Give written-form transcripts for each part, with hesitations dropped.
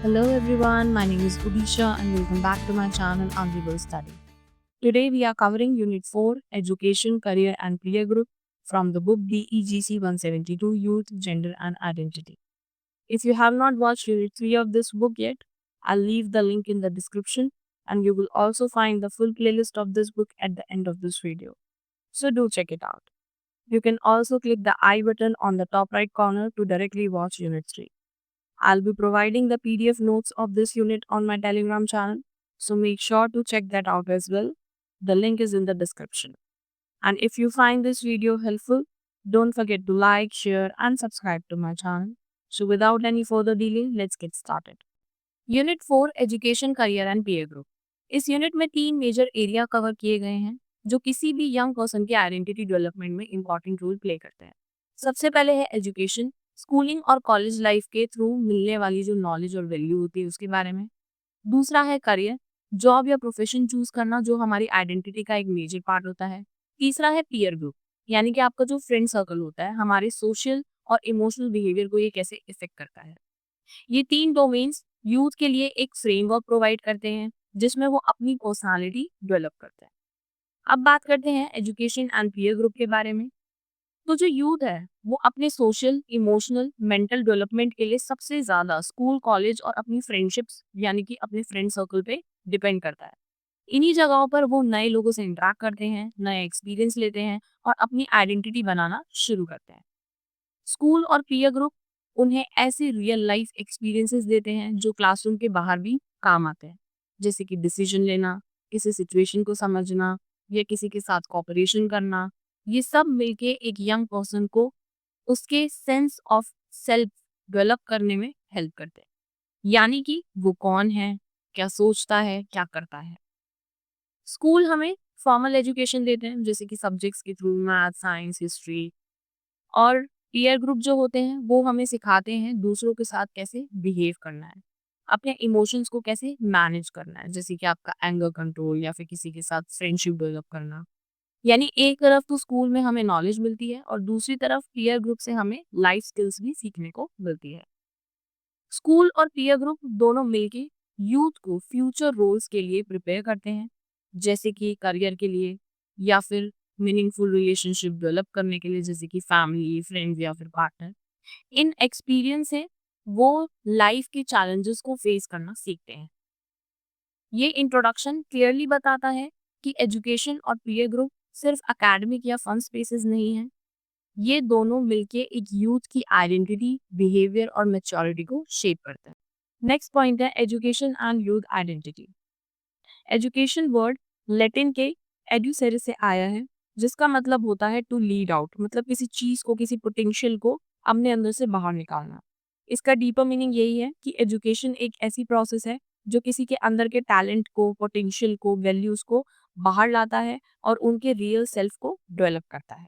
Hello everyone, my name is Udisha and welcome back to my channel Unreal Study. Today we are covering Unit 4 Education, Career and Peer Group from the book DEGC 172 Youth, Gender and Identity. If you have not watched Unit 3 of this book yet, I'll leave the link in the description and you will also find the full playlist of this book at the end of this video. So do check it out. You can also click the I button on the top right corner to directly watch Unit 3. I'll be providing the PDF notes of this unit on my Telegram channel, so make sure to check that out as well. The link is in the description. And if you find this video helpful, don't forget to like, share, and subscribe to my channel. So, without any further delay, let's get started. Unit 4 education career and peer group. इस unit में 3 major area cover किए गए हैं जो किसी भी young person के identity development में इंपॉर्टेंट रोल प्ले करते हैं। सबसे पहले है एजुकेशन, स्कूलिंग और कॉलेज लाइफ के थ्रू मिलने वाली जो नॉलेज और वैल्यू होती है उसके बारे में। दूसरा है करियर, जॉब या प्रोफेशन चूज करना जो हमारी आइडेंटिटी का एक मेजर पार्ट होता है। तीसरा है पीयर ग्रुप, यानी कि आपका जो फ्रेंड सर्कल होता है, हमारे सोशल और इमोशनल बिहेवियर को ये कैसे इफेक्ट करता है। ये 3 डोमेन्स यूथ के लिए एक फ्रेमवर्क प्रोवाइड करते हैं जिसमें वो अपनी पर्सनालिटी डेवलप करते हैं। अब बात करते हैं एजुकेशन एंड पीयर ग्रुप के बारे में। तो जो यूथ है वो अपने सोशल, इमोशनल, मेंटल डेवलपमेंट के लिए सबसे ज्यादा स्कूल, कॉलेज और अपनी फ्रेंडशिप्स यानी कि अपने फ्रेंड सर्कल पे डिपेंड करता है। इन्हीं जगहों पर वो नए लोगों से इंटरेक्ट करते हैं, नए एक्सपीरियंस लेते हैं और अपनी आइडेंटिटी बनाना शुरू करते हैं। स्कूल और पीयर ग्रुप उन्हें ऐसे रियल लाइफ एक्सपीरियंसेस देते हैं जो क्लासरूम के बाहर भी काम आते हैं, जैसे कि डिसीजन लेना, किसी सिचुएशन को समझना या किसी के साथ कोऑपरेशन करना। ये सब मिलके एक यंग पर्सन को उसके सेंस ऑफ सेल्फ डेवलप करने में हेल्प करते हैं, यानी कि वो कौन है, क्या सोचता है, क्या करता है। स्कूल हमें फॉर्मल एजुकेशन देते हैं जैसे कि सब्जेक्ट्स के थ्रू मैथ, साइंस, हिस्ट्री। और पीयर ग्रुप जो होते हैं वो हमें सिखाते हैं दूसरों के साथ कैसे बिहेव करना है, अपने इमोशंस को कैसे मैनेज करना है, जैसे कि आपका एंगर कंट्रोल या फिर किसी के साथ फ्रेंडशिप डेवलप करना। यानी एक तरफ तो स्कूल में हमें नॉलेज मिलती है और दूसरी तरफ पीयर ग्रुप से हमें लाइफ स्किल्स भी सीखने को मिलती है। स्कूल और पीयर ग्रुप दोनों मिलके यूथ को फ्यूचर रोल्स के लिए प्रिपेयर करते हैं, जैसे कि करियर के लिए या फिर मीनिंगफुल रिलेशनशिप डेवलप करने के लिए, जैसे कि फैमिली, फ्रेंड्स या फिर पार्टनर। इन एक्सपीरियंस से वो लाइफ के चैलेंजेस को फेस करना सीखते हैं। ये इंट्रोडक्शन क्लियरली बताता है कि एजुकेशन और पीयर ग्रुप सिर्फ एकेडमिक या फन स्पेसेस नहीं है, ये दोनों मिलके एक यूथ की आइडेंटिटी, बिहेवियर और मैच्योरिटी को शेप करते हैं। नेक्स्ट पॉइंट है education and youth identity. Education word Latin के एड्यूसेरे से आया है, जिसका मतलब होता है टू लीड आउट, मतलब किसी चीज को, किसी पोटेंशियल को अपने अंदर से बाहर निकालना। इसका डीपर मीनिंग यही है कि एजुकेशन एक ऐसी प्रोसेस है जो किसी के अंदर के टैलेंट को, पोटेंशियल को, वैल्यूज को बाहर लाता है और उनके रियल सेल्फ को डेवलप करता है।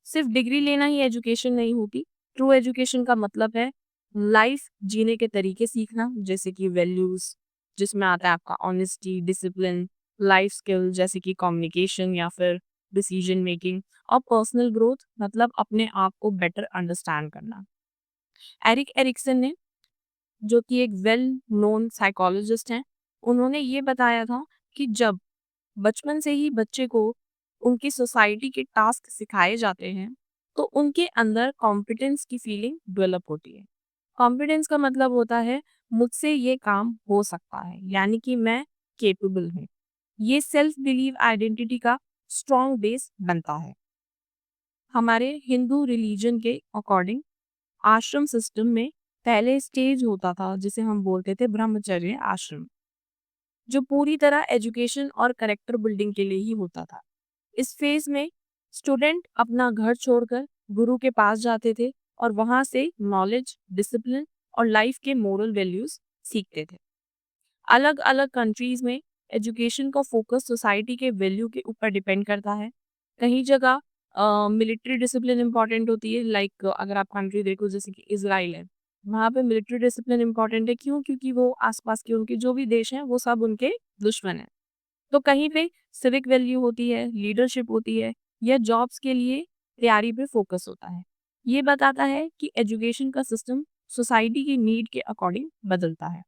सिर्फ डिग्री लेना ही एजुकेशन नहीं होती। ट्रू एजुकेशन का मतलब है लाइफ जीने के तरीके सीखना, जैसे कि वैल्यूज, जिसमें आता है आपका ऑनेस्टी, डिसिप्लिन, लाइफ स्किल जैसे कि कम्युनिकेशन या फिर डिसीजन मेकिंग, और पर्सनल ग्रोथ मतलब अपने आप को बेटर अंडरस्टैंड करना। एरिक एरिक्सन ने, जो कि एक वेल नोन साइकोलॉजिस्ट हैं, उन्होंने ये बताया था कि जब बचपन से ही बच्चे को उनकी सोसाइटी के टास्क सिखाए जाते हैं तो उनके अंदर कॉम्पिटेंस की फीलिंग डेवलप होती है। कॉम्पिटेंस का मतलब होता है मुझसे ये काम हो सकता है, यानी कि मैं केपेबल हूँ। ये सेल्फ बिलीव आइडेंटिटी का स्ट्रॉन्ग बेस बनता है। हमारे हिंदू रिलीजन के अकॉर्डिंग आश्रम सिस्टम में पहले स्टेज होता था जिसे हम बोलते थे ब्रह्मचर्य आश्रम, जो पूरी तरह एजुकेशन और करेक्टर बिल्डिंग के लिए ही होता था। इस फेज में स्टूडेंट अपना घर छोड़कर गुरु के पास जाते थे और वहां से नॉलेज, डिसिप्लिन और लाइफ के मोरल वैल्यूज सीखते थे। अलग अलग कंट्रीज में एजुकेशन का फोकस सोसाइटी के वैल्यू के ऊपर डिपेंड करता है। कहीं जगह मिलिट्री डिसिप्लिन इंपॉर्टेंट होती है, लाइक अगर आप कंट्री देखो जैसे कि इजराइल है, वहाँ पे मिलिट्री डिसिप्लिन इंपॉर्टेंट है। क्यों? क्योंकि वो आसपास के उनके जो भी देश हैं वो सब उनके दुश्मन हैं। तो कहीं पे सिविक वैल्यू होती है, लीडरशिप होती है, या जॉब्स के लिए तैयारी पे फोकस होता है। ये बताता है कि एजुकेशन का सिस्टम सोसाइटी की नीड के अकॉर्डिंग बदलता है।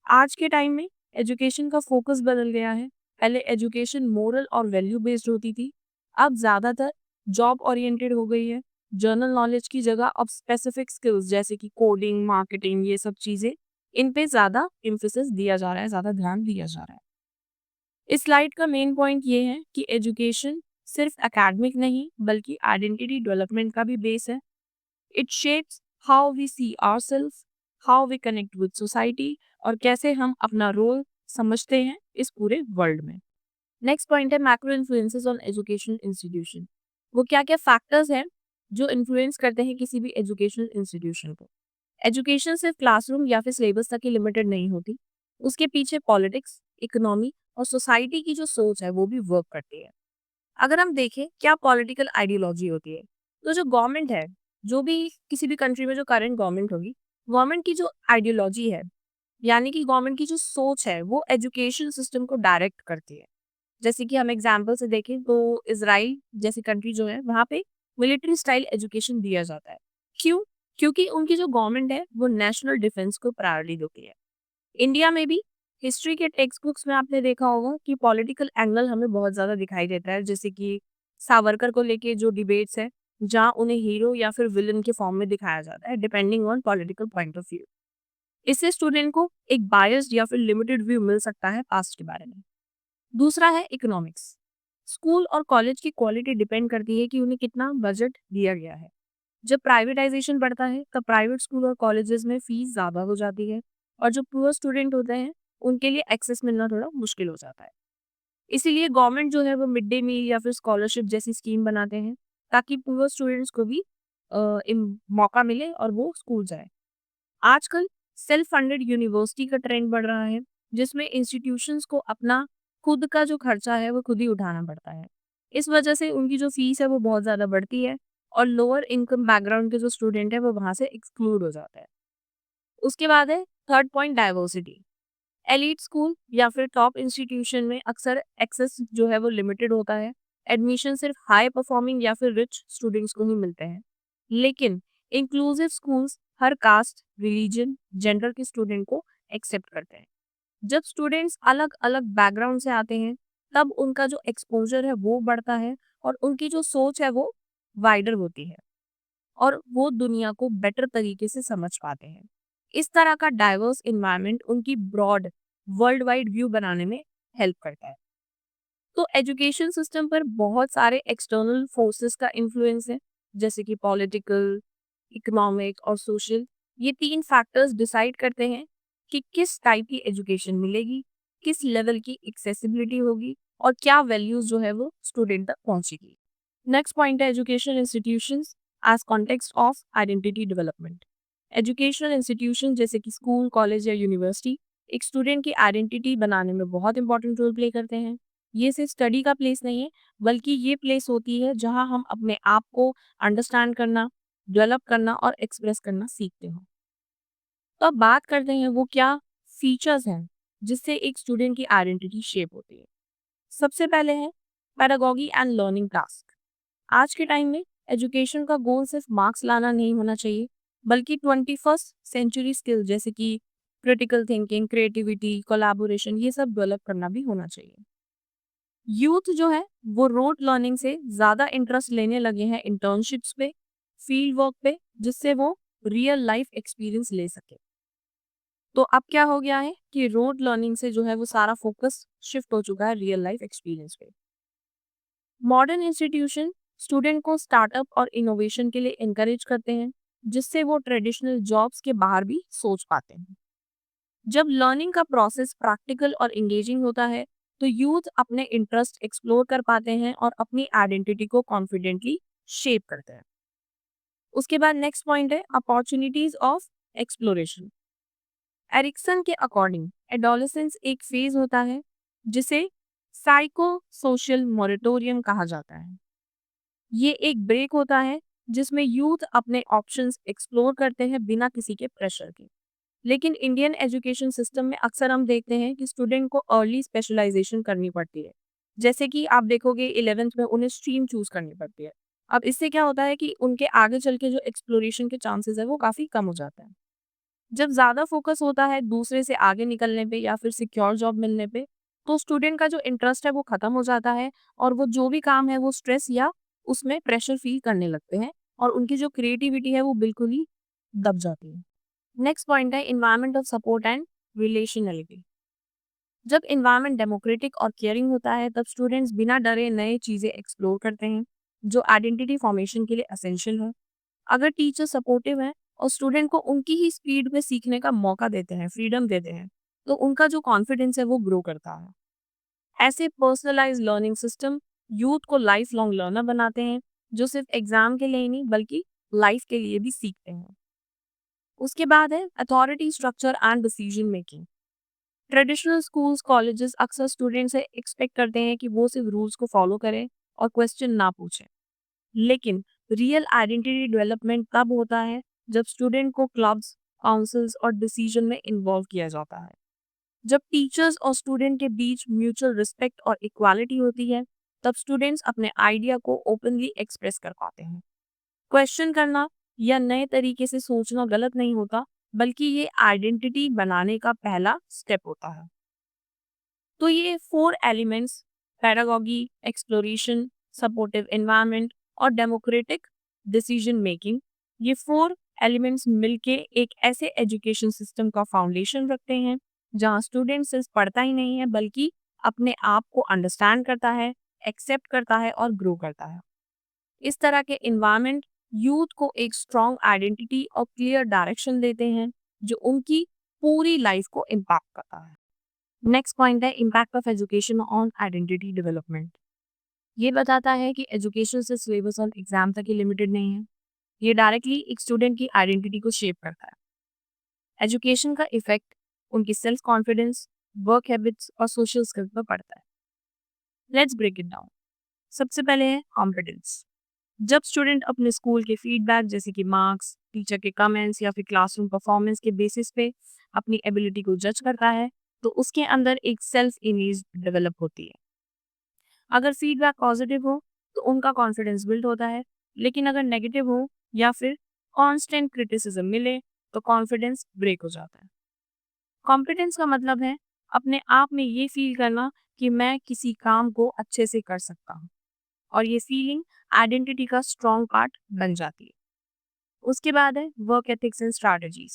आज के टाइम में एजुकेशन का फोकस बदल गया है। पहले एजुकेशन मोरल और वैल्यू बेस्ड होती थी, अब ज़्यादातर जॉब ओरिएंटेड हो गई है। जनरल नॉलेज की जगह अब स्पेसिफिक स्किल्स जैसे कि कोडिंग, मार्केटिंग, ये सब चीज़ें, इन पे ज़्यादा एम्फेसिस दिया जा रहा है, ज़्यादा ध्यान दिया जा रहा है। इस स्लाइड का मेन पॉइंट ये है कि एजुकेशन सिर्फ एकेडमिक नहीं बल्कि आइडेंटिटी डेवलपमेंट का भी बेस है। It shapes how we see ourselves, how we connect with society और कैसे हम अपना रोल समझते हैं इस पूरे वर्ल्ड में। नेक्स्ट पॉइंट है macro influences on education institution. वो क्या क्या फैक्टर्स हैं जो इन्फ्लुएंस करते हैं किसी भी एजुकेशनल इंस्टीट्यूशन को। एजुकेशन सिर्फ क्लासरूम या फिर सिलेबस तक ही लिमिटेड नहीं होती, उसके पीछे पॉलिटिक्स, इकोनॉमी और सोसाइटी की जो सोच है वो भी वर्क करती है। अगर हम देखें क्या पॉलिटिकल आइडियोलॉजी होती है, तो जो गवर्नमेंट है, जो भी किसी भी कंट्री में जो करंट गवर्नमेंट होगी, गवर्नमेंट की जो आइडियोलॉजी है, यानी कि गवर्नमेंट की जो सोच है वो एजुकेशन सिस्टम को डायरेक्ट करती है। जैसे कि हम एग्जाम्पल से देखें तो इसराइल जैसी कंट्री जो है वहाँ पे मिलिट्री स्टाइल एजुकेशन दिया जाता है। क्यों? क्योंकि उनकी जो गवर्नमेंट है वो नेशनल डिफेंस को प्रायोरिटी देती है। इंडिया में भी हिस्ट्री के टेक्स्ट बुक्स में आपने देखा होगा कि पॉलिटिकल एंगल हमें बहुत ज़्यादा दिखाई देता है, जैसे कि सावरकर को लेके जो डिबेट्स है, जहाँ उन्हें हीरो या फिर विलन के फॉर्म में दिखाया जाता है depending on political point of view. इससे स्टूडेंट को एक बायस्ड या फिर लिमिटेड व्यू मिल सकता है पास्ट के बारे में। दूसरा है इकोनॉमिक्स। स्कूल और कॉलेज की क्वालिटी डिपेंड करती है कि उन्हें कितना बजट दिया गया है। जब प्राइवेटाइजेशन बढ़ता है तब प्राइवेट स्कूल और कॉलेजेस में फीस ज़्यादा हो जाती है और जो पुअर स्टूडेंट होते हैं उनके लिए एक्सेस मिलना थोड़ा मुश्किल हो जाता है। इसीलिए गवर्नमेंट जो है वो मिड डे मील या फिर स्कॉलरशिप जैसी स्कीम बनाते हैं ताकि पुअर स्टूडेंट्स को भी मौका मिले और वो स्कूल जाए। आजकल सेल्फ फंडेड यूनिवर्सिटी का ट्रेंड बढ़ रहा है, जिसमें इंस्टीट्यूशंस को अपना खुद का जो खर्चा है वो खुद ही उठाना पड़ता है। इस वजह से उनकी जो फीस है वो बहुत ज़्यादा बढ़ती है और लोअर इनकम बैकग्राउंड के जो स्टूडेंट है वो वहाँ से एक्सक्लूड हो जाता है। उसके बाद है third point, diversity. Elite school या फिर टॉप इंस्टीट्यूशन में अक्सर एक्सेस जो है वो लिमिटेड होता है। एडमिशन सिर्फ हाई परफॉर्मिंग या फिर रिच स्टूडेंट्स को ही मिलते हैं। लेकिन इंक्लूसिव स्कूल्स हर कास्ट, रिलीजन, जेंडर के स्टूडेंट को एक्सेप्ट करते हैं। जब स्टूडेंट्स अलग अलग बैकग्राउंड से आते हैं तब उनका जो एक्सपोजर है वो बढ़ता है और उनकी जो सोच है वो वाइडर होती है और वो दुनिया को बेटर तरीके से समझ पाते हैं। इस तरह का डाइवर्स इन्वायरमेंट उनकी ब्रॉड वर्ल्ड वाइड व्यू बनाने में हेल्प करता है। तो एजुकेशन सिस्टम पर बहुत सारे एक्सटर्नल फोर्सेस का इन्फ्लुएंस है, जैसे कि पॉलिटिकल, इकोनॉमिक और सोशल। ये तीन फैक्टर्स डिसाइड करते हैं कि किस टाइप की एजुकेशन मिलेगी, किस लेवल की एक्सेसिबिलिटी होगी और क्या वैल्यूज जो है वो स्टूडेंट तक पहुंचेगी। नेक्स्ट पॉइंट है education institutions as context of identity development. Educational institution जैसे कि स्कूल, कॉलेज या यूनिवर्सिटी एक स्टूडेंट की आइडेंटिटी बनाने में बहुत इंपॉर्टेंट रोल प्ले करते हैं। ये सिर्फ स्टडी का प्लेस नहीं है, बल्कि ये प्लेस होती है जहां हम अपने आप को अंडरस्टैंड करना, डेवलप करना और एक्सप्रेस करना सीखते हो। तो अब बात करते हैं वो क्या फीचर्स हैं जिससे एक स्टूडेंट की आइडेंटिटी शेप होती है। सबसे पहले है पेडागोगी एंड लर्निंग टास्क। आज के टाइम में एजुकेशन का गोल सिर्फ मार्क्स लाना नहीं होना चाहिए, बल्कि 21st सेंचुरी स्किल जैसे कि क्रिटिकल थिंकिंग, क्रिएटिविटी, कोलैबोरेशन, ये सब डेवलप करना भी होना चाहिए। यूथ जो है वो रोड लर्निंग से ज़्यादा इंटरेस्ट लेने लगे हैं इंटर्नशिप्स पे, फील्ड वर्क पे, जिससे वो रियल लाइफ एक्सपीरियंस ले सके। तो अब क्या हो गया है कि रोड लर्निंग से जो है वो सारा फोकस शिफ्ट हो चुका है रियल लाइफ एक्सपीरियंस पे। मॉडर्न इंस्टीट्यूशन स्टूडेंट को स्टार्टअप और इनोवेशन के लिए encourage करते हैं, जिससे वो ट्रेडिशनल जॉब्स के बाहर भी सोच पाते हैं। जब लर्निंग का प्रोसेस प्रैक्टिकल और इंगेजिंग होता है तो यूथ अपने इंटरेस्ट एक्सप्लोर कर पाते हैं और अपनी आइडेंटिटी को कॉन्फिडेंटली शेप करते हैं। उसके बाद नेक्स्ट पॉइंट है अपॉर्चुनिटीज ऑफ एक्सप्लोरेशन। एरिक्सन के अकॉर्डिंग एडोलेसेंस एक फेज होता है जिसे साइको सोशल मोरेटोरियम कहा जाता है। ये एक ब्रेक होता है जिसमें यूथ अपने ऑप्शंस एक्सप्लोर करते हैं बिना किसी के प्रेशर के। लेकिन इंडियन एजुकेशन सिस्टम में अक्सर हम देखते हैं कि स्टूडेंट को अर्ली स्पेशलाइजेशन करनी पड़ती है। जैसे कि आप देखोगे 11th में उन्हें स्ट्रीम चूज करनी पड़ती है। अब इससे क्या होता है कि उनके आगे चल के जो एक्सप्लोरेशन के चांसेस है वो काफ़ी कम हो जाते हैं। जब ज़्यादा फोकस होता है दूसरे से आगे निकलने पे या फिर सिक्योर जॉब मिलने पे, तो स्टूडेंट का जो इंटरेस्ट है वो खत्म हो जाता है और वो जो भी काम है वो स्ट्रेस या उसमें प्रेशर फील करने लगते हैं और उनकी जो क्रिएटिविटी है वो बिल्कुल ही दब जाती है। नेक्स्ट पॉइंट है इन्वायरमेंट ऑफ सपोर्ट एंड रिलेशनलिटी। जब इन्वायरमेंट डेमोक्रेटिक और केयरिंग होता है तब स्टूडेंट्स बिना डरे नए चीज़ें एक्सप्लोर करते हैं जो आइडेंटिटी फॉर्मेशन के लिए असेंशियल है। अगर टीचर सपोर्टिव है और स्टूडेंट को उनकी ही स्पीड में सीखने का मौका देते हैं, फ्रीडम देते हैं, तो उनका जो कॉन्फिडेंस है वो ग्रो करता है। ऐसे पर्सनलाइज लर्निंग सिस्टम यूथ को लाइफ लॉन्ग लर्नर बनाते हैं जो सिर्फ एग्जाम के लिए ही नहीं बल्कि लाइफ के लिए भी सीखते हैं। उसके बाद है authority structure and decision making. Traditional schools colleges अक्सर स्टूडेंट से एक्सपेक्ट करते हैं कि वो सिर्फ रूल्स को फॉलो करें और क्वेश्चन ना पूछें। लेकिन रियल आइडेंटिटी डेवलपमेंट तब होता है जब स्टूडेंट को क्लब्स, काउंसिल्स और डिसीजन में इन्वॉल्व किया जाता है। जब टीचर्स और स्टूडेंट के बीच म्यूचुअल रिस्पेक्ट और इक्वालिटी होती है, तब स्टूडेंट्स अपने आइडिया को ओपनली एक्सप्रेस कर पाते हैं। क्वेश्चन करना या नए तरीके से सोचना गलत नहीं होता, बल्कि ये आइडेंटिटी बनाने का पहला स्टेप होता है। तो ये 4 एलिमेंट्स पैरागॉगी, एक्सप्लोरेशन, सपोर्टिव एनवायरनमेंट और डेमोक्रेटिक डिसीजन मेकिंग, ये 4 एलिमेंट्स मिलके एक ऐसे एजुकेशन सिस्टम का फाउंडेशन रखते हैं जहाँ स्टूडेंट सिर्फ पढ़ता ही नहीं है बल्कि अपने आप को अंडरस्टैंड करता है, एक्सेप्ट करता है और ग्रो करता है। इस तरह के इन्वायरमेंट यूथ को एक स्ट्रॉन्ग आइडेंटिटी और क्लियर डायरेक्शन देते हैं जो उनकी पूरी लाइफ को इम्पैक्ट करता है। नेक्स्ट पॉइंट है impact of education on identity development. ये बताता है कि एजुकेशन से सिलेबस और एग्जाम तक ही लिमिटेड नहीं है, ये डायरेक्टली एक स्टूडेंट की आइडेंटिटी को शेप करता है। एजुकेशन का इफेक्ट उनकी सेल्फ कॉन्फिडेंस, वर्क हैबिट्स और सोशल स्किल्स पर पड़ता है। Let's break it down. सबसे पहले है कॉन्फिडेंस। जब स्टूडेंट अपने स्कूल के फीडबैक जैसे कि मार्क्स, टीचर के कमेंट्स या फिर क्लासरूम परफॉर्मेंस के बेसिस पे अपनी एबिलिटी को जज करता है, तो उसके अंदर एक सेल्फ इमेज डेवलप होती है। अगर फीडबैक पॉजिटिव हो तो उनका कॉन्फिडेंस बिल्ड होता है, लेकिन अगर नेगेटिव हो या फिर कांस्टेंट क्रिटिसिज्म मिले तो कॉन्फिडेंस ब्रेक हो जाता है। कॉम्पिटेंस का मतलब है अपने आप में ये फील करना कि मैं किसी काम को अच्छे से कर सकता हूँ और ये फीलिंग आइडेंटिटी का स्ट्रॉन्ग पार्ट बन जाती है। उसके बाद है work ethics and strategies.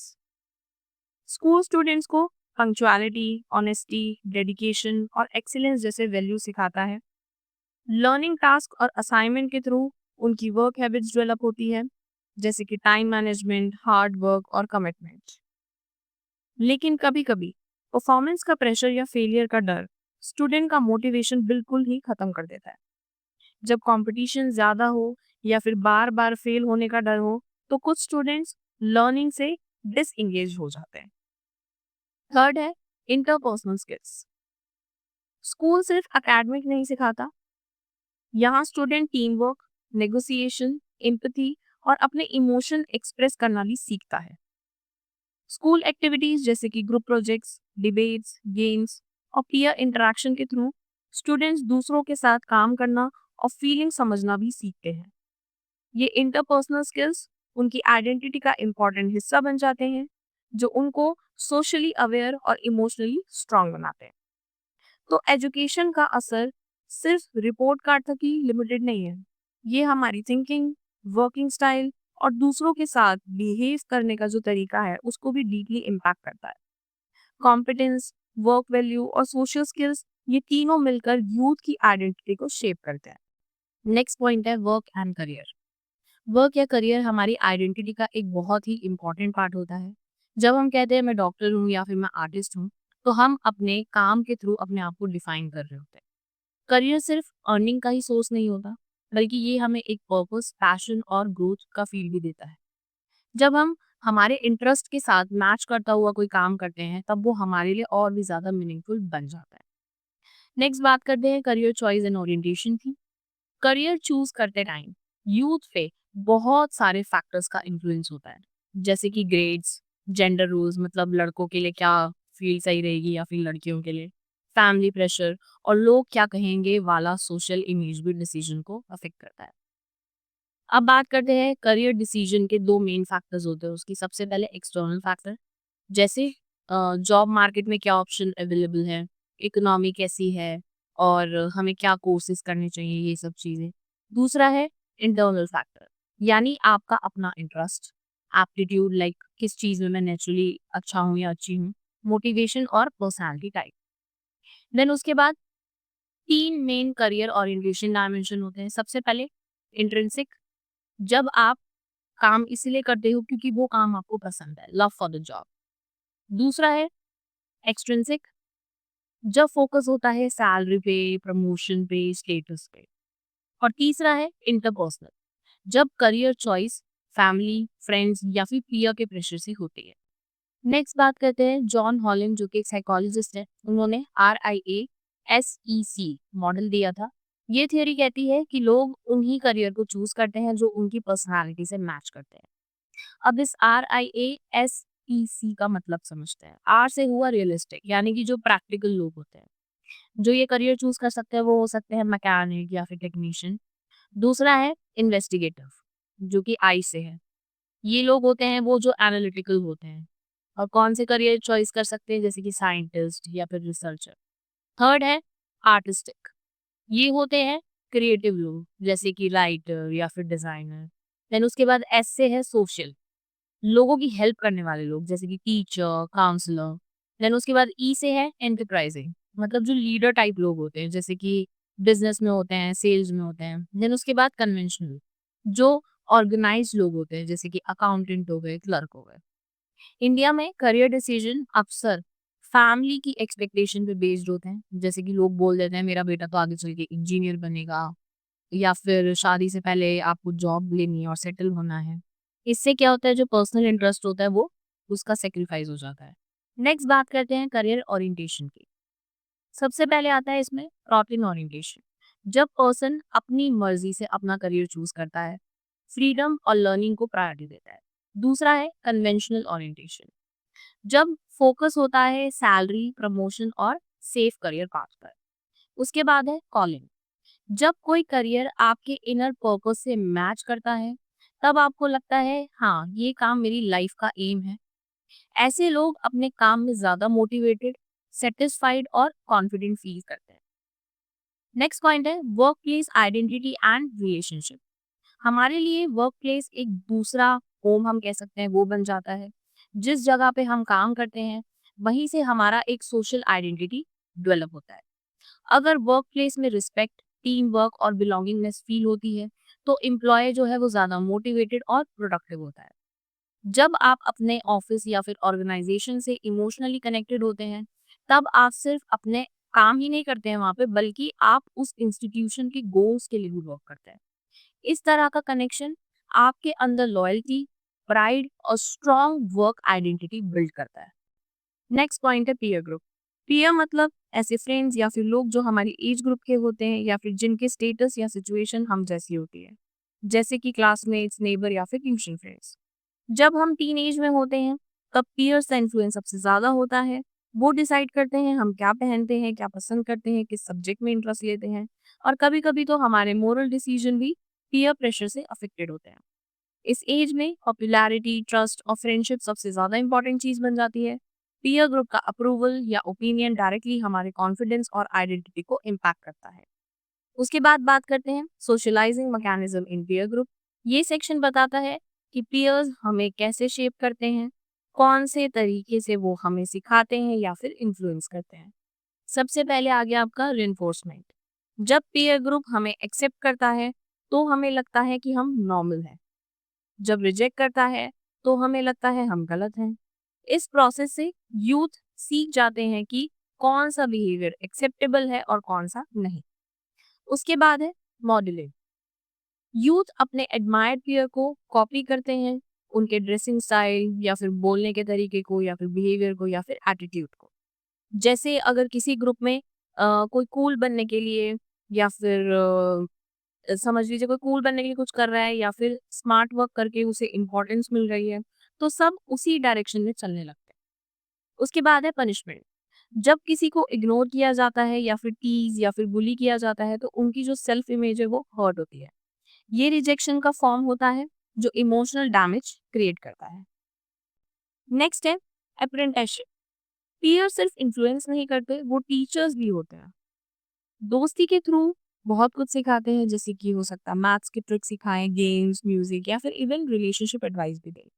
School students को पंक्चुअलिटी, ऑनेस्टी, डेडिकेशन और एक्सीलेंस जैसे वैल्यू सिखाता है। लर्निंग टास्क और असाइनमेंट के थ्रू उनकी वर्क हैबिट्स डेवलप होती है, जैसे कि टाइम मैनेजमेंट, हार्ड वर्क और कमिटमेंट। लेकिन कभी कभी परफॉर्मेंस का प्रेशर या फेलियर का डर स्टूडेंट का मोटिवेशन बिल्कुल ही खत्म कर देता है। जब कंपटीशन ज़्यादा हो या फिर बार बार फेल होने का डर हो तो कुछ स्टूडेंट्स लर्निंग से डिसएंगेज हो जाते हैं। थर्ड है इंटरपर्सनल स्किल्स। स्कूल सिर्फ एकेडमिक नहीं सिखाता, यहाँ student team work, negotiation, empathy और अपने इमोशन एक्सप्रेस करना भी सीखता है। स्कूल एक्टिविटीज जैसे कि ग्रुप प्रोजेक्ट्स, डिबेट्स, गेम्स और पीयर इंटरेक्शन के थ्रू स्टूडेंट्स दूसरों के साथ काम करना और फीलिंग समझना भी सीखते हैं। ये इंटरपर्सनल स्किल्स उनकी आइडेंटिटी का इम्पॉर्टेंट हिस्सा बन जाते हैं, जो उनको सोशली अवेयर और इमोशनली स्ट्रांग बनाते हैं। तो एजुकेशन का असर सिर्फ रिपोर्ट कार्ड तक ही लिमिटेड नहीं है, ये हमारी थिंकिंग, वर्किंग स्टाइल और दूसरों के साथ बिहेव करने का जो तरीका है उसको भी डीपली इम्पैक्ट करता है। कॉम्पिटेंस, वर्क वैल्यू और सोशल स्किल्स, ये तीनों मिलकर यूथ की आइडेंटिटी को शेप करते हैं। नेक्स्ट पॉइंट है वर्क एंड करियर। वर्क या करियर हमारी आइडेंटिटी का एक बहुत ही इम्पॉर्टेंट पार्ट होता है। जब हम कहते हैं मैं डॉक्टर हूँ या फिर मैं आर्टिस्ट हूँ, तो हम अपने काम के थ्रू अपने आप को डिफाइन कर रहे होते हैं। करियर सिर्फ अर्निंग का ही सोर्स नहीं होता, बल्कि ये हमें एक पर्पस, पैशन और ग्रोथ का फील भी देता है। जब हम हमारे इंटरेस्ट के साथ मैच करता हुआ कोई काम करते हैं, तब वो हमारे लिए और भी ज़्यादा मीनिंगफुल बन जाता है। नेक्स्ट बात करते हैं करियर चॉइस एंड ओरिएंटेशन की। करियर चूज करते टाइम यूथ पे बहुत सारे फैक्टर्स का इन्फ्लुएंस होता है, जैसे कि ग्रेड्स, जेंडर रूल्स, मतलब लड़कों के लिए क्या फील्ड सही रहेगी या फिर लड़कियों के लिए, फैमिली प्रेशर और लोग क्या कहेंगे वाला सोशल इमेज भी डिसीजन को अफेक्ट करता है। अब बात करते हैं करियर डिसीजन के दो मेन फैक्टर्स होते हैं उसकी। सबसे पहले एक्सटर्नल फैक्टर, जैसे जॉब मार्केट में क्या ऑप्शन अवेलेबल है, इकोनॉमी कैसी है और हमें क्या कोर्सेज करने चाहिए, ये सब चीज़ें। दूसरा है इंटरनल फैक्टर, यानी आपका अपना इंटरेस्ट, एप्टीट्यूड, लाइक किस चीज़ में मैं नेचुरली अच्छा हूँ या अच्छी हूँ, मोटिवेशन और पर्सनैलिटी टाइप। देन उसके बाद 3 मेन करियर ओरिएंटेशन डायमेंशन होते हैं। सबसे पहले इंट्रिंसिक, जब आप काम इसलिए करते हो क्योंकि वो काम आपको पसंद है, लव फॉर द जॉब। दूसरा है एक्सट्रिंसिक, जब फोकस होता है सैलरी पे, प्रमोशन पे, स्टेटस पे। और तीसरा है इंटरपर्सनल, जब करियर चॉइस फैमिली, फ्रेंड्स या फिर पीयर के प्रेशर से होती है। नेक्स्ट बात करते हैं जॉन हॉलिन, जो कि एक साइकोलॉजिस्ट है। उन्होंने RIASEC मॉडल दिया था। ये थियोरी कहती है कि लोग उन्हीं करियर को चूज करते हैं जो उनकी पर्सनालिटी से मैच करते हैं। अब इस RIASEC का मतलब समझते हैं। R से हुआ रियलिस्टिक, यानी कि जो प्रैक्टिकल लोग होते हैं, जो ये करियर चूज कर सकते हैं, वो हो सकते हैं मैकेनिक या फिर टेक्नीशियन। दूसरा है इन्वेस्टिगेटिव, जो कि I से है। ये लोग होते हैं वो जो एनालिटिकल होते हैं और कौन से करियर चॉइस कर सकते हैं, जैसे कि साइंटिस्ट या फिर रिसर्चर। थर्ड है आर्टिस्टिक, ये होते हैं क्रिएटिव लोग, जैसे कि राइटर या फिर डिजाइनर। देन उसके बाद S से है सोशल, लोगों की हेल्प करने वाले लोग, जैसे कि टीचर, काउंसलर। देन उसके बाद E से है एंटरप्राइजिंग, मतलब जो लीडर टाइप लोग होते हैं, जैसे कि बिजनेस में होते हैं, सेल्स में होते हैं। देन उसके बाद कन्वेंशनल, जो ऑर्गेनाइज लोग होते हैं, जैसे कि अकाउंटेंट हो गए, क्लर्क हो गए। इंडिया में करियर डिसीजन अक्सर फैमिली की एक्सपेक्टेशन पे बेस्ड होते हैं, जैसे कि लोग बोल देते हैं मेरा बेटा तो आगे चल के इंजीनियर बनेगा, या फिर शादी से पहले आपको जॉब लेनी है और सेटल होना है। इससे क्या होता है, जो पर्सनल इंटरेस्ट होता है वो उसका सेक्रीफाइस हो जाता है। नेक्स्ट बात करते हैं करियर ओरिएंटेशन की। सबसे पहले आता है इसमें प्रोटीन ओरिएंटेशन, जब पर्सन अपनी मर्जी से अपना करियर चूज करता है, फ्रीडम और लर्निंग को प्रायोरिटी देता है। दूसरा है कन्वेंशनल ओरिएंटेशन, जब फोकस होता है सैलरी, प्रमोशन और सेफ करियर पाथ पर। उसके बाद है कॉलिंग, जब कोई करियर आपके इनर पर्पस से मैच करता है, तब आपको लगता है हाँ ये काम मेरी लाइफ का एम है। ऐसे लोग अपने काम में ज्यादा मोटिवेटेड, सेटिस्फाइड और कॉन्फिडेंट फील करते हैं। नेक्स्ट पॉइंट है work place identity and relationship. हमारे लिए वर्क प्लेस एक दूसरा होम हम कह सकते हैं, वो बन जाता है। जिस जगह पे हम काम करते हैं, वहीं से हमारा एक सोशल आइडेंटिटी डेवलप होता है। अगर वर्क प्लेस में रिस्पेक्ट, टीम वर्क और बिलोंगिंगनेस फील होती है, तो एम्प्लॉय जो है वो ज्यादा मोटिवेटेड और प्रोडक्टिव होता है। जब आप अपने ऑफिस या फिर ऑर्गेनाइजेशन से इमोशनली कनेक्टेड होते हैं, तब आप सिर्फ अपने काम ही नहीं करते हैं वहां पे, बल्कि आप उस इंस्टीट्यूशन के गोल्स के लिए भी वर्क करते हैं। इस तरह का कनेक्शन आपके अंदर लॉयल्टी, प्राइड और स्ट्रॉन्ग वर्क आइडेंटिटी बिल्ड करता है। नेक्स्ट पॉइंट है पीयर ग्रुप। पीयर मतलब ऐसे फ्रेंड्स या फिर लोग जो हमारी एज ग्रुप के होते हैं या फिर जिनके स्टेटस या सिचुएशन हम जैसी होती है, जैसे कि क्लासमेट्स, नेबर या फिर ट्यूशन फ्रेंड्स। जब हम टीन एज में होते हैं, तब पीयर्स का इन्फ्लुएंस सबसे ज्यादा होता है। वो डिसाइड करते हैं हम क्या पहनते हैं, क्या पसंद करते हैं, किस सब्जेक्ट में इंटरेस्ट लेते हैं, और कभी कभी तो हमारे मोरल डिसीजन भी पीयर प्रेशर से अफेक्टेड होते हैं। इस एज में पॉपुलैरिटी, ट्रस्ट और फ्रेंडशिप सबसे ज्यादा इंपॉर्टेंट चीज बन जाती है। पीयर ग्रुप का अप्रूवल या ओपिनियन डायरेक्टली हमारे कॉन्फिडेंस और आइडेंटिटी को इम्पैक्ट करता है। उसके बाद बात करते हैं socialising mechanism in peer group. ये सेक्शन बताता है कि पीयर्स हमें कैसे शेप करते हैं, कौन से तरीके से वो हमें सिखाते हैं या फिर इन्फ्लुएंस करते हैं। सबसे पहले आ गया आपका रिइंफोर्समेंट। जब पीयर ग्रुप हमें एक्सेप्ट करता है, तो हमें लगता है कि हम नॉर्मल हैं। जब रिजेक्ट करता है, तो हमें लगता है हम गलत हैं। इस प्रोसेस से यूथ सीख जाते हैं कि कौन सा बिहेवियर एक्सेप्टेबल है और कौन सा नहीं। उसके बाद है मॉडलिंग। यूथ अपने एडमायर्ड पीयर को कॉपी करते हैं, उनके ड्रेसिंग स्टाइल या फिर बोलने के तरीके को या फिर बिहेवियर को या फिर एटीट्यूड को। जैसे अगर किसी ग्रुप में कोई कूल बनने के लिए या फिर समझ लीजिए कोई कूल बनने के लिए कुछ कर रहा है या फिर स्मार्ट वर्क करके उसे इम्पोर्टेंस मिल रही है, तो सब उसी डायरेक्शन में चलने लगते हैं। उसके बाद है पनिशमेंट। जब किसी को इग्नोर किया जाता है या फिर टीज या फिर बुली किया जाता है, तो उनकी जो सेल्फ इमेज है वो हर्ट होती है। ये रिजेक्शन का फॉर्म होता है जो इमोशनल डैमेज क्रिएट करता है। नेक्स्ट है अप्रेंटिसशिप। पीयर सिर्फ इन्फ्लुएंस नहीं करते, वो टीचर्स भी होते हैं। दोस्ती के थ्रू बहुत कुछ सिखाते हैं, जैसे कि हो सकता है मैथ्स की ट्रिक सिखाएं, गेम्स, म्यूजिक या फिर इवन रिलेशनशिप एडवाइस भी दें।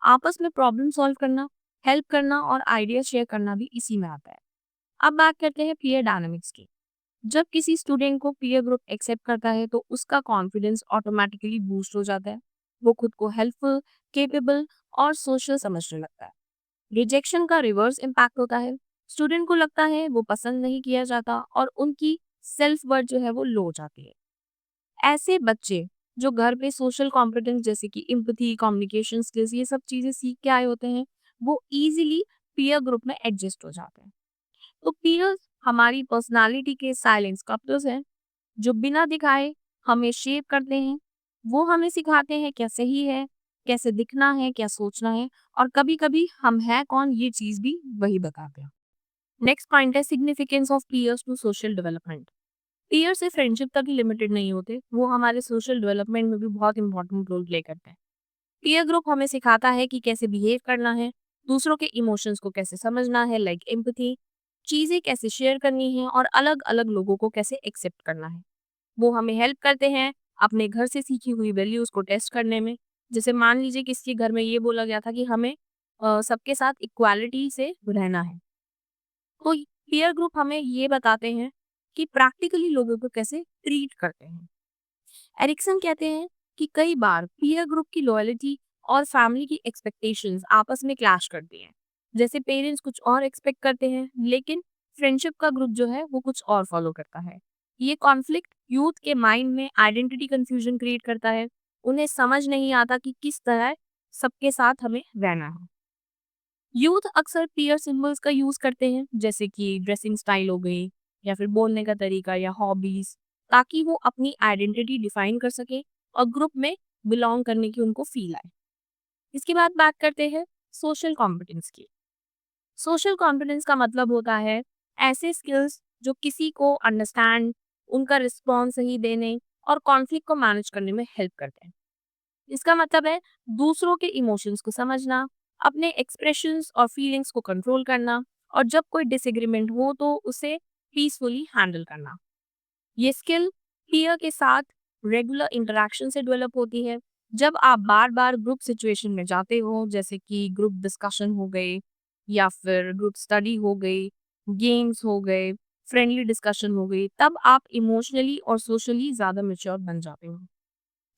आपस में प्रॉब्लम सॉल्व करना, हेल्प करना और आइडिया शेयर करना भी इसी में आता है। अब बात करते हैं पीयर डायनामिक्स की। जब किसी स्टूडेंट को पीयर ग्रुप एक्सेप्ट करता है तो उसका कॉन्फिडेंस ऑटोमेटिकली बूस्ट हो जाता है। वो खुद को हेल्पफुल, केपेबल और सोशल समझने लगता है। रिजेक्शन का रिवर्स इम्पैक्ट होता है। स्टूडेंट को लगता है वो पसंद नहीं किया जाता और उनकी सेल्फ वर्थ जो है वो लो हो जाती है। ऐसे बच्चे जो घर पे सोशल कॉम्पिटेंस जैसे कि एम्पैथी, कम्युनिकेशन स्किल्स ये सब चीजें सीख के आए होते हैं, वो इजीली पीयर ग्रुप में एडजस्ट हो जाते हैं। तो पीयर्स हमारी पर्सनालिटी के साइलेंस कप्टर्स हैं, जो बिना दिखाए हमें शेप करते हैं। वो हमें सिखाते हैं क्या सही है, कैसे दिखना है, क्या सोचना है, और कभी-कभी हम हैं कौन ये चीज भी वही बताते हैं। नेक्स्ट पॉइंट है significance of peers to social development. Peer से फ्रेंडशिप तक ही लिमिटेड नहीं होते, वो हमारे सोशल डेवलपमेंट में भी बहुत इंपॉर्टेंट रोल प्ले करते हैं। पीयर ग्रुप हमें सिखाता है कि कैसे बिहेव करना है, दूसरों के इमोशंस को कैसे समझना है लाइक एम्पैथी, चीजें कैसे शेयर करनी है और अलग अलग लोगों को कैसे एक्सेप्ट करना है। वो हमें हेल्प करते हैं अपने घर से सीखी हुई वैल्यूज को टेस्ट करने में। जैसे मान लीजिए किसी घर में ये बोला गया था कि हमें सबके साथ इक्वालिटी से रहना है, तो पीयर ग्रुप हमें ये बताते हैं कि प्रैक्टिकली लोगों को कैसे ट्रीट करते हैं। एरिक्सन कहते हैं कि कई बार पीयर ग्रुप की लॉयल्टी और फैमिली की एक्सपेक्टेशंस आपस में क्लैश करती हैं। जैसे पेरेंट्स कुछ और एक्सपेक्ट करते हैं लेकिन फ्रेंडशिप का ग्रुप जो है वो कुछ और फॉलो करता है। ये कॉन्फ्लिक्ट यूथ के माइंड में आइडेंटिटी कंफ्यूजन क्रिएट करता है। उन्हें समझ नहीं आता कि किस तरह सबके साथ हमें रहना है। यूथ अक्सर पीयर सिंबल्स का यूज करते हैं, जैसे कि ड्रेसिंग स्टाइल हो गई या फिर बोलने का तरीका या हॉबीज, ताकि वो अपनी आइडेंटिटी डिफाइन कर सके और ग्रुप में बिलोंग करने की उनको फील आए। इसके बाद बात करते हैं सोशल कॉम्पिटेंस की। सोशल कॉन्फिडेंस का मतलब होता है ऐसे स्किल्स जो किसी को अंडरस्टैंड, उनका रिस्पॉन्स सही देने और कॉन्फ्लिक्ट को मैनेज करने में हेल्प करते हैं। इसका मतलब है दूसरों के इमोशंस को समझना, अपने एक्सप्रेशंस और फीलिंग्स को कंट्रोल करना, और जब कोई डिसएग्रीमेंट हो तो उसे पीसफुली हैंडल करना। ये स्किल पीयर के साथ रेगुलर इंटरेक्शन से डेवलप होती है। जब आप बार बार ग्रुप सिचुएशन में जाते हो, जैसे कि ग्रुप डिस्कशन हो गए या फिर ग्रुप स्टडी हो गई, गेम्स हो गए, फ्रेंडली डिस्कशन हो गई, तब आप इमोशनली और सोशली ज़्यादा मेच्योर बन जाते हो।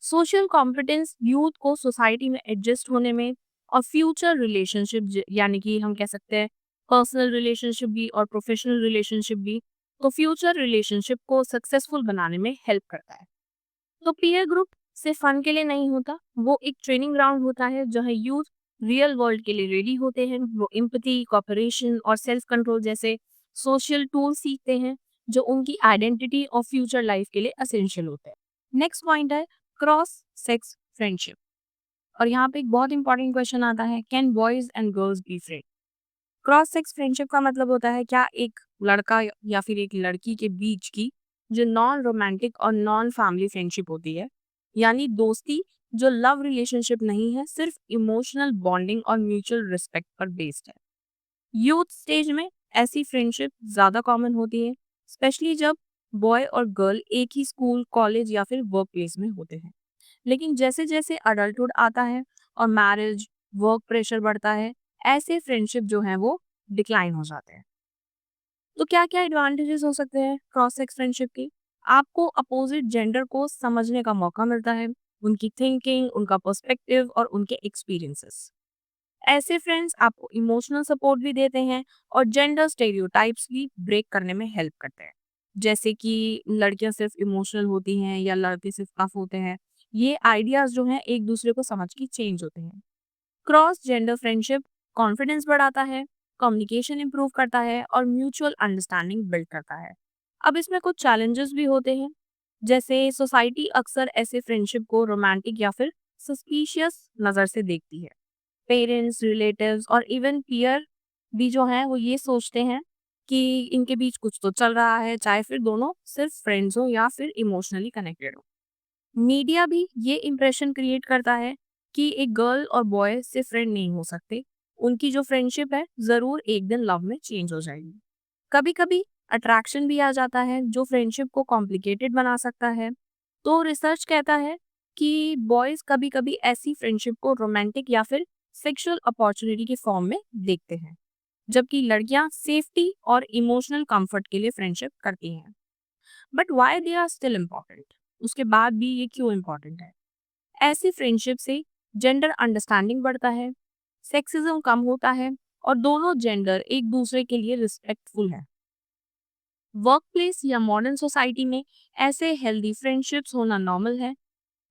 सोशल कॉम्पिटेंस यूथ को सोसाइटी में एडजस्ट होने में और फ्यूचर रिलेशनशिप यानी कि हम कह सकते हैं पर्सनल रिलेशनशिप भी और प्रोफेशनल रिलेशनशिप भी, तो फ्यूचर रिलेशनशिप को सक्सेसफुल बनाने में हेल्प करता है। तो पीयर ग्रुप सिर्फ फन के लिए नहीं होता, वो एक ट्रेनिंग ग्राउंड होता है जहाँ यूथ रियल वर्ल्ड के लिए रेडी होते हैं। वो एम्पैथी, कोऑपरेशन और सेल्फ कंट्रोल जैसे सोशल टूल सीखते हैं, जो उनकी आइडेंटिटी और फ्यूचर लाइफ के लिए असेंशियल होते हैं। नेक्स्ट पॉइंट है क्रॉस सेक्स फ्रेंडशिप। और यहाँ पे एक बहुत इंपॉर्टेंट क्वेश्चन आता है, can boys and girls be friend? Cross sex friendship का मतलब होता है क्या एक लड़का या फिर एक लड़की के बीच की जो नॉन रोमांटिक और नॉन फैमिली फ्रेंडशिप होती है, यानी दोस्ती जो लव रिलेशनशिप नहीं है, सिर्फ इमोशनल बॉन्डिंग और म्यूचुअल रिस्पेक्ट पर बेस्ड है। यूथ स्टेज में ऐसी फ्रेंडशिप ज्यादा कॉमन होती है, स्पेशली जब बॉय और गर्ल एक ही स्कूल, कॉलेज या फिर वर्क प्लेस में होते हैं। लेकिन जैसे जैसे अडल्टहुड आता है और मैरिज, वर्क प्रेशर बढ़ता है, ऐसे फ्रेंडशिप जो हैं वो डिक्लाइन हो जाते हैं। तो क्या क्या एडवांटेजेस हो सकते हैं क्रॉस सेक्स फ्रेंडशिप की? आपको अपोजिट जेंडर को समझने का मौका मिलता है, उनकी थिंकिंग, उनका पर्सपेक्टिव और उनके एक्सपीरियंसेस। ऐसे फ्रेंड्स आपको इमोशनल सपोर्ट भी देते हैं और जेंडर स्टेरियोटाइप्स भी ब्रेक करने में हेल्प करते हैं। जैसे कि लड़कियां सिर्फ इमोशनल होती हैं या लड़के सिर्फ टफ होते हैं, ये आइडियाज जो हैं एक दूसरे को समझ के चेंज होते हैं। क्रॉस जेंडर फ्रेंडशिप कॉन्फिडेंस बढ़ाता है, कम्युनिकेशन इंप्रूव करता है और म्यूचुअल अंडरस्टैंडिंग बिल्ड करता है। अब इसमें कुछ चैलेंजेस भी होते हैं, जैसे सोसाइटी अक्सर ऐसे फ्रेंडशिप को रोमांटिक या फिर सस्पिशियस नज़र से देखती है। पेरेंट्स, रिलेटिव्स और इवन पीयर भी जो हैं वो ये सोचते हैं कि इनके बीच कुछ तो चल रहा है, चाहे फिर दोनों सिर्फ फ्रेंड्स हो या फिर इमोशनली कनेक्टेड हो। मीडिया भी ये इम्प्रेशन क्रिएट करता है कि एक गर्ल और बॉय सिर्फ फ्रेंड नहीं हो सकते, उनकी जो फ्रेंडशिप है ज़रूर एक दिन लव में चेंज हो जाएगी। कभी-कभी अट्रैक्शन भी आ जाता है जो फ्रेंडशिप को कॉम्प्लिकेटेड बना सकता है। तो रिसर्च कहता है कि बॉयज़ कभी-कभी ऐसी फ्रेंडशिप को रोमांटिक या फिर सेक्सुअल अपॉर्चुनिटी के फॉर्म में देखते हैं, जबकि लड़कियां सेफ्टी और इमोशनल कंफर्ट के लिए फ्रेंडशिप करती हैं। But why they are still important? उसके बाद भी ये क्यों इम्पोर्टेंट है? ऐसी फ्रेंडशिप से जेंडर अंडरस्टैंडिंग बढ़ता है, सेक्सिज्म कम होता है और दोनों जेंडर एक दूसरे के लिए रिस्पेक्टफुल है। वर्क प्लेस या मॉडर्न सोसाइटी में ऐसे हेल्दी फ्रेंडशिप्स होना नॉर्मल है।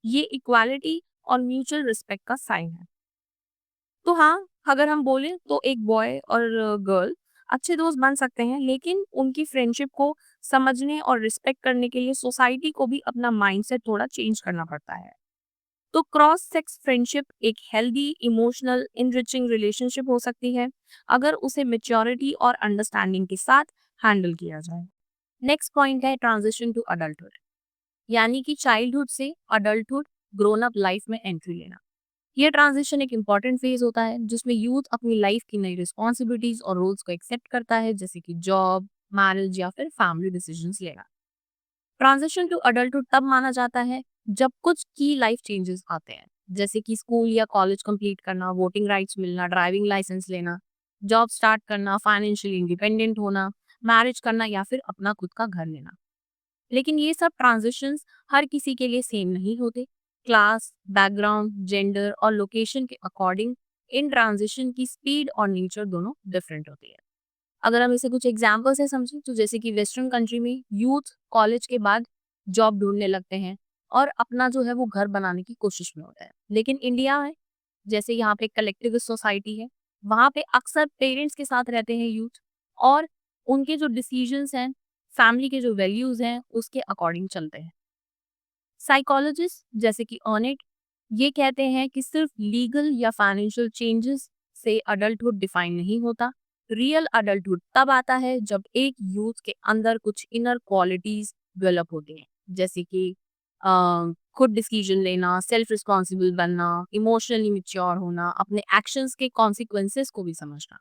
ये इक्वालिटी और म्यूचुअल रिस्पेक्ट का साइन है। तो हाँ, अगर हम बोलें तो एक बॉय और गर्ल अच्छे दोस्त बन सकते हैं, लेकिन उनकी फ्रेंडशिप को समझने और रिस्पेक्ट करने के लिए सोसाइटी को भी अपना माइंडसेट थोड़ा चेंज करना पड़ता है। तो क्रॉस सेक्स फ्रेंडशिप एक हेल्दी, इमोशनल, इनरिचिंग रिलेशनशिप हो सकती है, अगर उसे मैच्योरिटी और अंडरस्टैंडिंग के साथ हैंडल किया जाए। नेक्स्ट पॉइंट है ट्रांजिशन टू अडल्टहुड, यानी कि चाइल्डहुड से अडल्टहुड, ग्रोन अप लाइफ में एंट्री लेना। ये ट्रांजिशन एक इम्पॉर्टेंट फेज होता है जिसमें यूथ अपनी लाइफ की नई रिस्पॉन्सिबिलिटीज और रोल्स को एक्सेप्ट करता है, जैसे कि जॉब, मैरिज या फिर फैमिली डिसीजंस लेना। ट्रांजिशन टू अडल्टहुड तब माना जाता है जब कुछ की लाइफ चेंजेस आते हैं, जैसे कि स्कूल या कॉलेज कंप्लीट करना, वोटिंग राइट्स मिलना, ड्राइविंग लाइसेंस लेना, जॉब स्टार्ट करना, फाइनेंशियली इंडिपेंडेंट होना, मैरिज करना या फिर अपना खुद का घर लेना। लेकिन ये सब ट्रांजिशंस हर किसी के लिए सेम नहीं होते। क्लास, बैकग्राउंड, जेंडर और लोकेशन के अकॉर्डिंग इन ट्रांजिशन की स्पीड और नेचर दोनों डिफरेंट होती है। अगर हम इसे कुछ एग्जाम्पल से समझें तो जैसे कि वेस्टर्न कंट्री में यूथ कॉलेज के बाद जॉब ढूंढने लगते हैं और अपना जो है वो घर बनाने की कोशिश में होता है। लेकिन इंडिया में जैसे यहाँ पे कलेक्टिविस्ट सोसाइटी है, वहाँ पे अक्सर पेरेंट्स के साथ रहते हैं यूथ, और उनके जो डिसीजंस हैं, फैमिली के जो वैल्यूज हैं उसके अकॉर्डिंग चलते हैं। साइकोलॉजिस्ट जैसे कि अर्नेट ये कहते हैं कि सिर्फ लीगल या फाइनेंशियल चेंजेस से अडल्टहुड डिफाइन नहीं होता। रियल अडल्टहुड तब आता है जब एक यूथ के अंदर कुछ इनर क्वालिटीज डेवलप होती हैं, जैसे कि खुद डिसीजन लेना, सेल्फ रिस्पॉन्सिबल बनना, इमोशनली मिच्योर होना, अपने एक्शंस के कॉन्सिक्वेंसेस को भी समझना।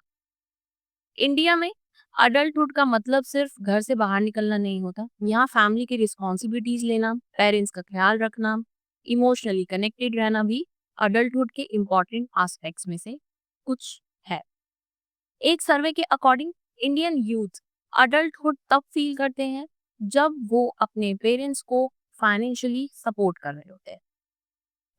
इंडिया में अडल्टहुड का मतलब सिर्फ घर से बाहर निकलना नहीं होता। यहाँ फैमिली की रिस्पॉन्सिबिलिटीज लेना, पेरेंट्स का ख्याल रखना, इमोशनली कनेक्टेड रहना भी अडल्टहुड के इम्पोर्टेंट एस्पेक्ट्स में से कुछ है। एक सर्वे के अकॉर्डिंग इंडियन यूथ अडल्टहुड तब फील करते हैं जब वो अपने पेरेंट्स को फाइनेंशियली सपोर्ट कर रहे होते हैं।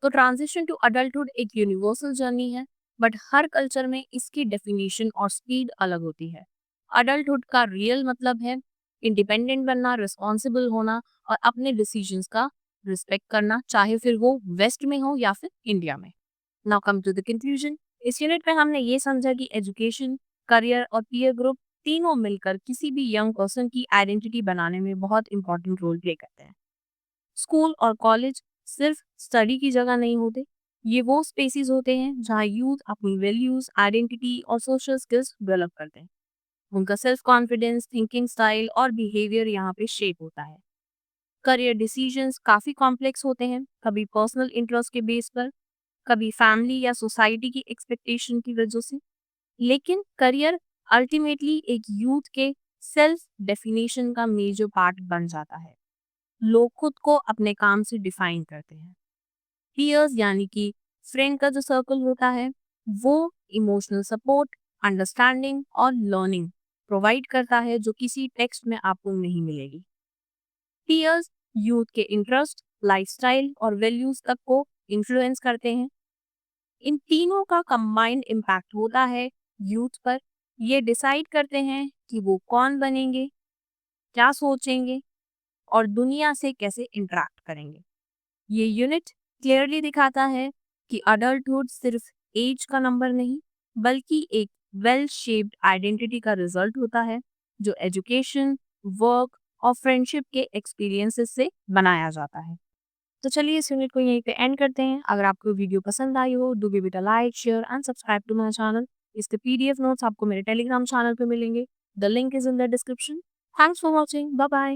तो ट्रांजिशन टू अडल्टहुड एक यूनिवर्सल जर्नी है, बट हर कल्चर में इसकी डेफिनेशन और स्पीड अलग होती है। अडल्टहुड का रियल मतलब है इंडिपेंडेंट बनना, रिस्पॉन्सिबल होना और अपने डिसीजंस का रिस्पेक्ट करना, चाहे फिर वो वेस्ट में हो या फिर इंडिया में। Now come to the conclusion. इस यूनिट में हमने ये समझा कि एजुकेशन, करियर और पीयर ग्रुप तीनों मिलकर किसी भी यंग पर्सन की आइडेंटिटी बनाने में बहुत इंपॉर्टेंट रोल प्ले करते हैं। स्कूल और कॉलेज सिर्फ स्टडी की जगह नहीं होते, ये वो स्पेसेस होते हैं जहाँ यूथ अपनी वैल्यूज, आइडेंटिटी और सोशल स्किल्स डेवलप करते हैं। उनका सेल्फ कॉन्फिडेंस, थिंकिंग स्टाइल और बिहेवियर यहाँ पे शेप होता है। करियर डिसीजंस काफी कॉम्प्लेक्स होते हैं, कभी पर्सनल इंटरेस्ट के बेस पर, कभी फैमिली या सोसाइटी की एक्सपेक्टेशन की वजह से। लेकिन करियर अल्टीमेटली एक यूथ के सेल्फ डेफिनेशन का मेजर पार्ट बन जाता है। लोग खुद को अपने काम से डिफाइन करते हैं। पीयर्स यानी कि फ्रेंड का जो सर्कल होता है वो इमोशनल सपोर्ट, अंडरस्टैंडिंग और लर्निंग प्रोवाइड करता है जो किसी टेक्स्ट में आपको नहीं मिलेगी। पीयर्स यूथ के इंटरेस्ट, लाइफस्टाइल और वैल्यूज तक को इन्फ्लुएंस करते हैं। इन तीनों का कंबाइंड इम्पैक्ट होता है यूथ पर। ये डिसाइड करते हैं कि वो कौन बनेंगे, क्या सोचेंगे और दुनिया से कैसे इंटरेक्ट करेंगे। ये यूनिट क्लियरली दिखाता है कि अडल्टहुड सिर्फ एज का नंबर नहीं, बल्कि एक वेल शेप्ड आइडेंटिटी का रिजल्ट होता है जो एजुकेशन, वर्क और फ्रेंडशिप के एक्सपीरियंसेस से बनाया जाता है। तो चलिए इस यूनिट को यहीं पे एंड करते हैं। अगर आपको वीडियो पसंद आई हो, do give it a like, share and subscribe to my channel. इसके पीडीएफ नोट्स आपको मेरे टेलीग्राम चैनल पे मिलेंगे। The link is in the description. Thanks for watching. Bye bye.